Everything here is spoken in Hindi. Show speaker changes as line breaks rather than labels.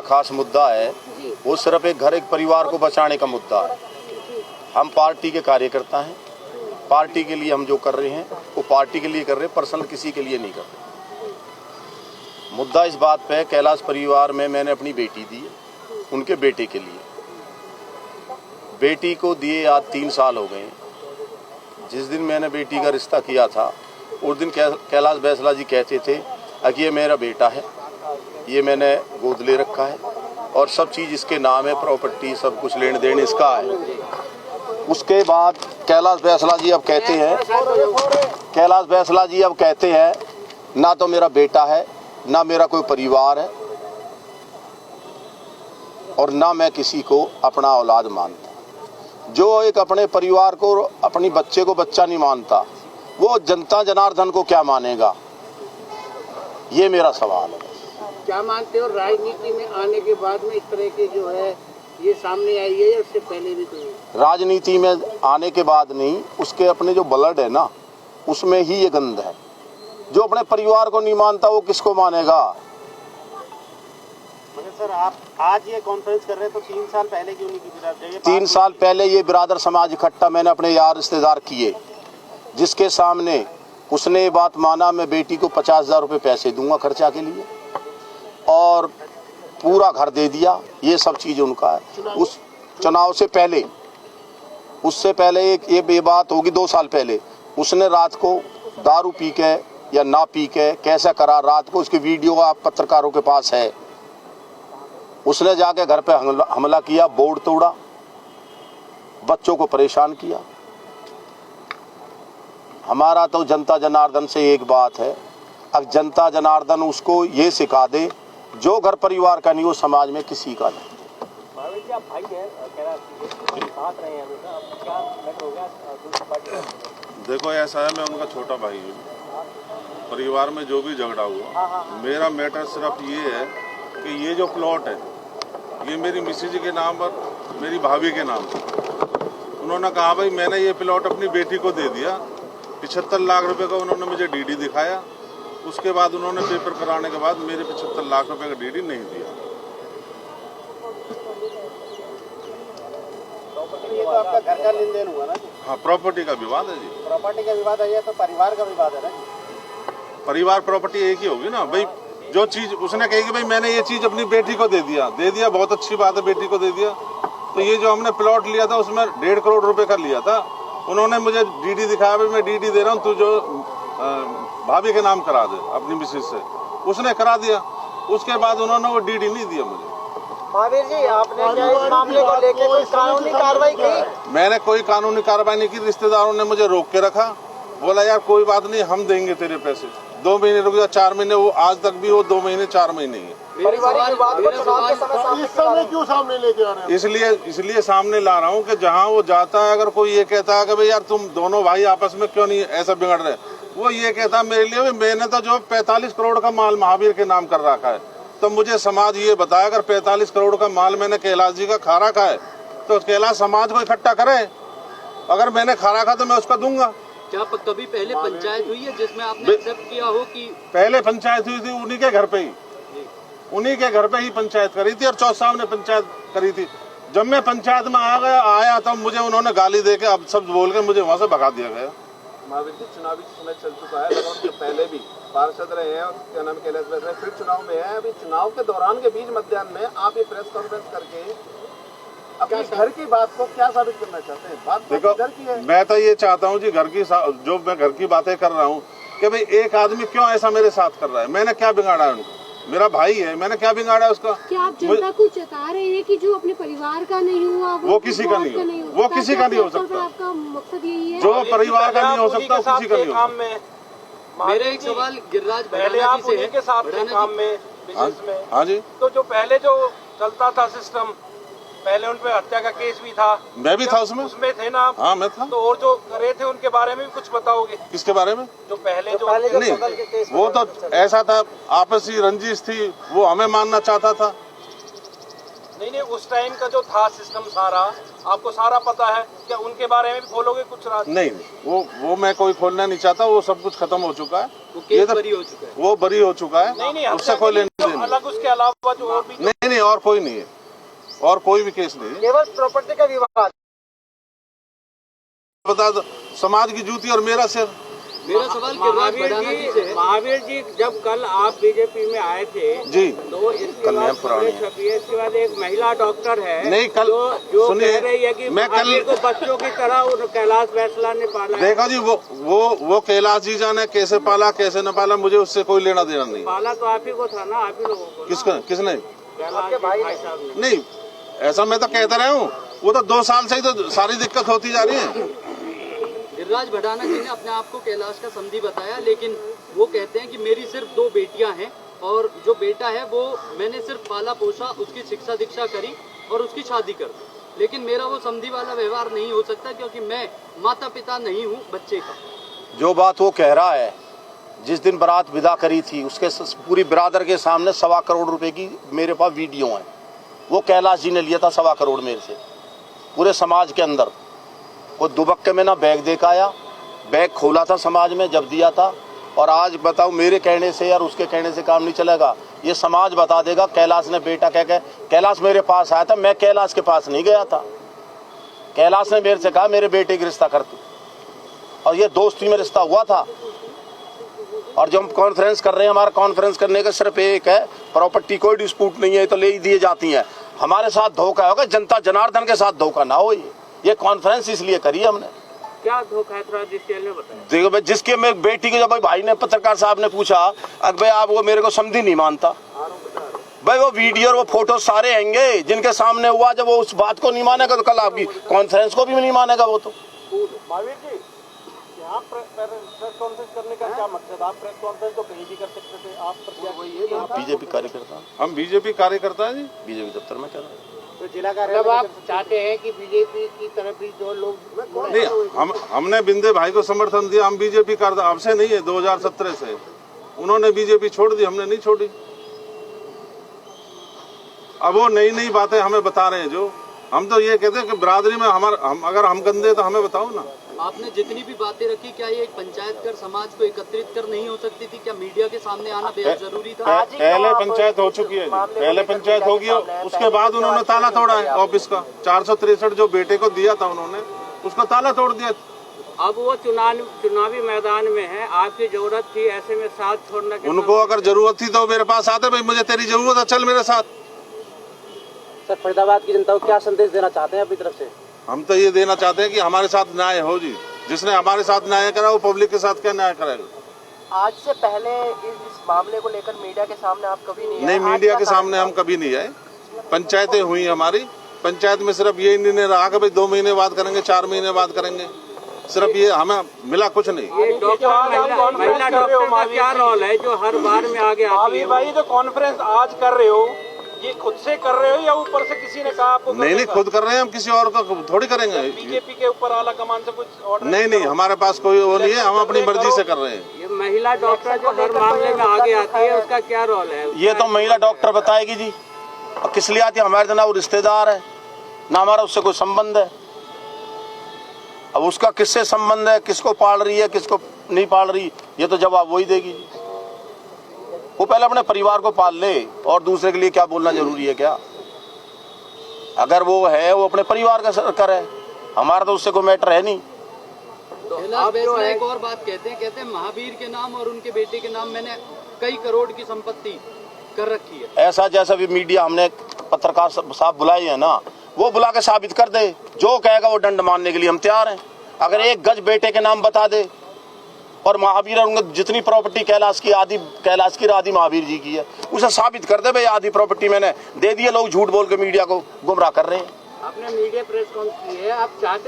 खास मुद्दा है वो सिर्फ एक घर एक परिवार को बचाने का मुद्दा है। हम पार्टी के कार्यकर्ता हैं, पार्टी के लिए हम जो कर रहे हैं वो पार्टी के लिए कर रहे हैं, पर्सनल किसी के लिए नहीं कर रहे। मुद्दा इस बात पे है, कैलाश परिवार में मैंने अपनी बेटी दी है उनके बेटे के लिए। बेटी को दिए आज 3 साल हो गए। जिस दिन मैंने बेटी का रिश्ता किया था उस दिन कैलाश बैसला जी कहते थे कि ये मेरा बेटा है, ये मैंने गोद ले रखा है और सब चीज़ इसके नाम है, प्रॉपर्टी सब कुछ लेन देन इसका है। उसके बाद कैलाश बैसला जी अब कहते हैं ना तो मेरा बेटा है, ना मेरा कोई परिवार है और ना मैं किसी को अपना औलाद मानता। जो एक अपने परिवार को, अपनी बच्चे को बच्चा नहीं मानता, वो जनता जनार्दन को क्या मानेगा? ये मेरा सवाल है।
क्या मानते हो राजनीति में आने के बाद में इस तरह के जो है ये सामने आई है या उससे पहले भी? तो
राजनीति में आने के बाद नहीं, उसके अपने जो ब्लड है ना उसमें ही ये गंध है। जो अपने परिवार को नहीं मानता वो किसको मानेगा?
मगर सर आप आज ये कॉन्फ्रेंस कर रहे हैं तो 3 साल पहले क्यों नहीं की?
3 साल पहले ये बिरादर समाज इकट्ठा मैंने अपने यार रिश्तेदार किए, जिसके सामने उसने ये बात माना मैं बेटी को 50,000 रुपये पैसे दूंगा खर्चा के लिए और पूरा घर दे दिया। ये सब चीज़ उनका है। उस चुनाव से पहले, उससे पहले ये बात होगी 2 साल पहले, उसने रात को दारू पी के या ना पी के कैसा करा रात को, उसकी वीडियो आप पत्रकारों के पास है। उसने जाके घर पे हमला किया, बोर्ड तोड़ा, बच्चों को परेशान किया। हमारा तो जनता जनार्दन से एक बात है, अब जनता जनार्दन उसको ये सिखा दे जो घर परिवार का नहीं वो समाज में किसी का नहीं।
देखो ऐसा है, मैं उनका छोटा भाई हूँ। परिवार में जो भी झगड़ा हुआ, मेरा मैटर सिर्फ ये है कि ये जो प्लॉट है ये मेरी मिसेज के नाम पर, मेरी भाभी के नाम पर। उन्होंने कहा भाई मैंने ये प्लॉट अपनी बेटी को दे दिया। 75 लाख रुपए का उन्होंने मुझे डीडी दिखाया। उसके बाद उन्होंने पेपर कराने के बाद मेरे 75 लाख रुपए का डीडी नहीं दिया।
ये तो आपका घर का लेन देन हुआ ना जी?
हाँ, प्रॉपर्टी का विवाद है जी।
प्रॉपर्टी का विवाद है, तो परिवार का विवाद है ना जी?
परिवार प्रॉपर्टी एक ही होगी ना भाई। जो चीज उसने कही कि भाई मैंने ये चीज अपनी बेटी को दे दिया, बहुत अच्छी बात है, बेटी को दे दिया। तो ये जो हमने प्लॉट लिया था उसमें 1.5 करोड़ रुपए का लिया था। उन्होंने मुझे डीडी दिखाया, भाई मैं डीडी दे रहा हूँ, तू जो भाभी के नाम करा दे अपनी मिसेज से। उसने करा दिया। उसके बाद उन्होंने वो डीडी नहीं दिया मुझे।
महावीर जी, आपने क्या इस मामले को लेकर कोई कानूनी कार्रवाई की?
मैंने कोई कानूनी कार्रवाई नहीं की। रिश्तेदारों ने मुझे रोक के रखा, बोला यार कोई बात नहीं, हम देंगे तेरे पैसे। 2 महीने रुक जा, 4 महीने, वो आज तक भी वो 2 महीने 4 महीने ही है।
पारिवारिक विवाद को चुनाव के समय क्यों सामने लेके आ रहे हैं?
इसलिए सामने ला रहा हूँ कि जहाँ वो जाता है, अगर कोई ये कहता है कि भाई यार तुम दोनों भाई आपस में क्यों नहीं ऐसा बिगड़ रहे, वो ये कहता है मेरे लिए मैंने तो जो 45 करोड़ का माल महावीर के नाम कर रखा है, तो मुझे समाज ये बताया अगर 45 करोड़ का माल मैंने कैलाश जी का खा रखा है तो कैलाश समाज को इकट्ठा करे। अगर मैंने खा रखा तो मैं उसका दूंगा।
क्या कभी पहले पंचायत हुई है जिसमें आपने एक्सेप्ट किया हो कि? पहले
पंचायत हुई थी उन्हीं के घर पे ही पंचायत करी थी और चौथ साहब ने पंचायत करी थी। जब मैं पंचायत में आया तब मुझे उन्होंने गाली देके अब सब बोल के मुझे वहाँ से भगा दिया गया।
महावीर जी, चुनावी समय चल चुका है, उनके पहले भी पार्षद रहे हैं और क्या नाम कैलाश बैसला फिर चुनाव में है। अभी चुनाव के दौरान के बीच मध्याह्न में आप ये प्रेस कॉन्फ्रेंस करके अपने घर की बात को क्या साबित करना चाहते हैं? बात
देखो,
घर की है।
मैं तो ये चाहता हूँ जी, जो मैं घर की बातें कर रहा हूँ कि भाई एक आदमी क्यों ऐसा मेरे साथ कर रहा है? मैंने क्या बिगाड़ा है उनको? मेरा भाई है, मैंने क्या बिगाड़ा उसका?
क्या आप जनता को चेता रहे हैं कि जो अपने परिवार का नहीं हुआ वो
किसी का नहीं हो, वो किसी का नहीं हो सकता।
आपका मकसद यही है
जो परिवार का नहीं हो सकता किसी का नहीं हो सकता।
मेरा एक सवाल गिरिराज
पहले आप उन्हीं के साथ थे काम में, बिजनेस में।
हाँ जी।
तो जो पहले जो चलता था सिस्टम, पहले उन पे हत्या का केस भी था,
मैं भी था उसमें
थे ना?
हाँ मैं था।
तो और जो करे थे उनके बारे में भी कुछ बताओगे?
किसके बारे में?
जो पहले
नहीं, वो तो ऐसा था, आपसी रंजिश थी, वो हमें मानना चाहता था।
नहीं, उस टाइम का जो था सिस्टम सारा आपको सारा पता है क्या? उनके बारे में भी खोलोगे कुछ राज?
नहीं, वो मैं कोई खोलना नहीं चाहता, वो सब कुछ खत्म हो चुका है,
वो केस बरी हो चुका है,
वो बरी हो चुका है।
नहीं,
उससे कोई लेने देने
अलग उसके अलावा जो और भी
नहीं, और कोई नहीं है, और कोई भी केस नहीं है।
केवल प्रॉपर्टी का विवाद।
बता दो, समाज की जूती और मेरा सिर।
मेरा सवाल गिरिराज भड़ाना जी से है।
महावीर जी, जब कल आप बीजेपी में आए थे
जी,
तो इसके
कल
बाद
मैं पुरानी है।
इसके बाद एक महिला डॉक्टर है
नहीं, कल
जो
सुनिए,
कह रही है कि
मैं कल
महावीर को बच्चों की तरह उन कैलाश फैसला ने पाला है।
देखो जी, वो कैलाश जी जाने कैसे पाला कैसे न पाला, मुझे उससे कोई लेना देना नहीं।
पाला तो आप ही को था ना, आप ही लोगों को ना।
किसने?
कैलाश के भाई साहब ने।
नहीं, ऐसा मैं तो कहता रहा हूँ, वो तो 2 साल से ही तो सारी दिक्कत होती जा रही है।
गिरिराज भड़ाना जी ने अपने आप को कैलाश का समधी बताया, लेकिन वो कहते हैं कि मेरी सिर्फ 2 बेटियां हैं और जो बेटा है वो मैंने सिर्फ पाला पोसा, उसकी शिक्षा दीक्षा करी और उसकी शादी कर दी, लेकिन मेरा वो समधी वाला व्यवहार नहीं हो सकता क्योंकि मैं माता पिता नहीं हूँ बच्चे का।
जो बात वो कह रहा है, जिस दिन बारात विदा करी थी उसके पूरी बिरादर के सामने 1.25 करोड़ रुपए की मेरे पास वीडियो है। वो कैलाश जी ने लिया था 1.25 करोड़ मेरे से, पूरे समाज के अंदर। वो दुबक्के में ना बैग दे के आया, बैग खोला था समाज में जब दिया था। और आज बताओ, मेरे कहने से और उसके कहने से काम नहीं चलेगा, ये समाज बता देगा। कैलाश ने बेटा कह के, कैलाश मेरे पास आया था, मैं कैलाश के पास नहीं गया था। कैलाश ने मेरे से कहा मेरे बेटे की रिश्ता कर तू, और ये दोस्ती में रिश्ता हुआ था। और जब हम कॉन्फ्रेंस कर रहे हैं, हमारा कॉन्फ्रेंस करने का सिर्फ एक है, प्रॉपर्टी कोई डिस्प्यूट नहीं है तो ले ही दिए जाती हैं। हमारे साथ धोखा होगा, जनता जनार्दन के साथ धोखा ना हो। ये कॉन्फ्रेंस इसलिए करी है हमने।
क्या धोखा है, थोड़ा डिटेल में बताएं।
देखो भाई, जिसके मेरे बेटी के, जब भाई ने, पत्रकार साहब ने पूछा भाई आप वो मेरे को समझी नहीं मानता, भाई वो वीडियो और वो फोटो सारे आएंगे जिनके सामने हुआ। जब वो उस बात को नहीं मानेगा तो कल आपकी कॉन्फ्रेंस को भी नहीं मानेगा वो तो।
महावीर जी, यहाँ प्रेस कॉन्फ्रेंस करने का क्या मकसद? आप प्रेस कॉन्फ्रेंस तो कहीं भी कर सकते थे, आप
बीजेपी कार्यकर्ता,
हम बीजेपी कार्यकर्ता हैं जी,
बीजेपी दफ्तर में कर रहे हैं।
तो जिला कार्यालय आप चाहते हैं कि बीजेपी की तरफ भी जो लोग
नहीं, हमने बिंदे भाई को समर्थन दिया। हम बीजेपी कार्यकर्ता, अब से नहीं है, 2017 से उन्होंने बीजेपी छोड़ दी, हमने नहीं छोड़ी। अब वो नई नई बातें हमें बता रहे हैं। जो हम तो ये कहते हैं कि बिरादरी में अगर हम गंदे तो हमें बताओ ना।
आपने जितनी भी बातें रखी, क्या ये एक पंचायत कर समाज को एकत्रित कर नहीं हो सकती थी? क्या मीडिया के सामने आना बेहद जरूरी था?
पहले पंचायत हो चुकी है, पहले पंचायत होगी, उसके बाद उन्होंने ताला तोड़ा है ऑफिस का। 463 जो बेटे को दिया था उन्होंने, उसका ताला तोड़ दिया।
अब वो चुनावी मैदान में है, आपकी जरूरत थी, ऐसे में साथ छोड़ना।
उनको अगर जरूरत थी तो मेरे पास आते, भाई मुझे तेरी जरूरत है, चल मेरे साथ।
सर, फरीदाबाद की जनता को क्या संदेश देना चाहते हैं अपनी तरफ से?
हम तो ये देना चाहते हैं कि हमारे साथ न्याय हो जी। जिसने हमारे साथ न्याय करा वो पब्लिक के साथ क्या न्याय करेगा?
आज से पहले इस मामले को लेकर मीडिया के सामने आप कभी नहीं
नहीं, मीडिया के सामने हम कभी नहीं आए। पंचायतें हुई हमारी, पंचायत में सिर्फ ये निर्णय रहा कि भाई 2 महीने बाद करेंगे, 4 महीने बाद करेंगे, सिर्फ ये, हमें मिला कुछ नहीं।
महिला डॉक्टर का क्या रोल है जो हर बार में आगे आती है?
भाई, जो कॉन्फ्रेंस आज कर रहे हो, ये खुद से कर रहे हो या ऊपर से किसी ने कहा आपको?
नहीं, खुद कर रहे हैं हम, किसी और का थोड़ी करेंगे।
बीजेपी के ऊपर आला कमान से कुछ ऑर्डर?
नहीं, हमारे पास कोई वो नहीं है, हम अपनी मर्जी से कर रहे हैं।
ये महिला डॉक्टर जो हर मामले में आगे आती है, उसका क्या रोल है?
ये तो महिला डॉक्टर बताएगी जी। और किस लिए आती है? हमारे तो ना वो रिश्तेदार है, ना हमारा उससे कोई संबंध है। अब उसका किससे संबंध है, किसको पाल रही है, किसको नहीं पाल रही, ये तो जवाब वही देगी जी। वो पहले अपने परिवार को पाल ले, और दूसरे के लिए क्या बोलना जरूरी है क्या? अगर वो है, वो अपने परिवार का करे, हमारा तो उससे कोई मैटर है नहीं।
एक और बात कहते हैं महावीर के नाम और उनके बेटे के नाम मैंने कई करोड़ की संपत्ति कर रखी है।
ऐसा जैसा भी मीडिया हमने पत्रकार साहब बुलाए हैं ना, वो बुला के साबित कर दे। जो कहेगा वो दंड मानने के लिए हम तैयार हैं। अगर 1 गज बेटे के नाम बता दे, और महावीर और जितनी प्रॉपर्टी कैलाश की आदि महावीर जी की है, उसे साबित कर दे भाई आधी प्रॉपर्टी मैंने दे दी है। लोग झूठ बोल के मीडिया को गुमराह कर रहे हैं।
आपने मीडिया प्रेस कॉन्फ्रेंस की है, आप चाहते